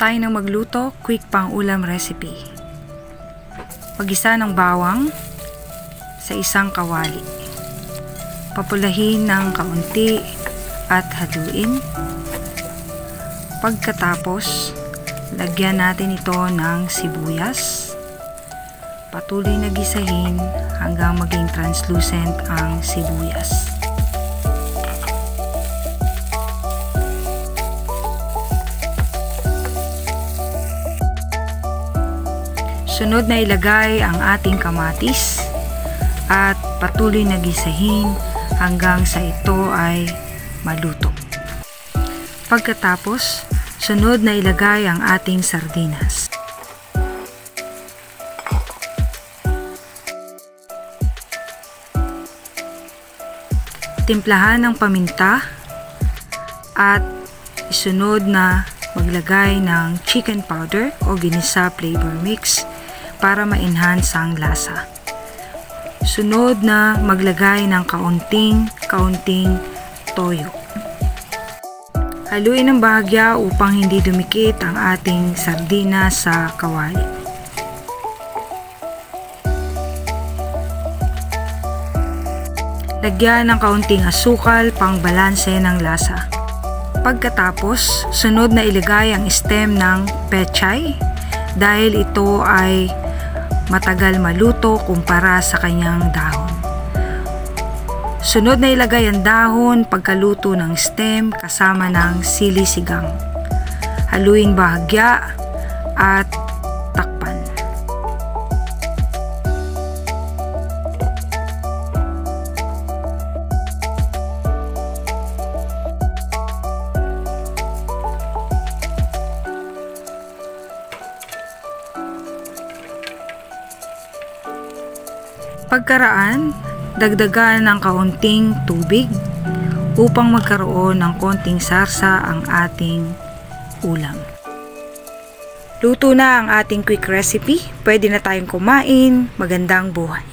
tayo ng magluto, quick pang ulam recipe. Paggisa ng bawang sa isang kawali. Papulahin ng kaunti at haluin. Pagkatapos, lagyan natin ito ng sibuyas. Patuloy na gisahin hanggang maging translucent ang sibuyas. Sunod na ilagay ang ating kamatis at patuloy na gisahin hanggang sa ito ay maluto. Pagkatapos, sunod na ilagay ang ating sardinas. Timplahan ng paminta at isunod na maglagay ng chicken powder o ginisa flavor mix para ma-enhance ang lasa. Sunod na maglagay ng kaunting toyo. Haluin ng bahagya upang hindi dumikit ang ating sardinas sa kawali. Lagyan ng kaunting asukal pang balanse ng lasa. Pagkatapos, sunod na ilagay ang stem ng pechay dahil ito ay matagal maluto kumpara sa kanyang dahon. Sunod na ilagay ang dahon pagkaluto ng stem kasama ng sili sigang. Haluin bahagya at takpan. Pagkaraan, dagdagan ng kaunting tubig upang magkaroon ng konting sarsa ang ating ulam. Luto na ang ating quick recipe. Pwede na tayong kumain. Magandang buhay!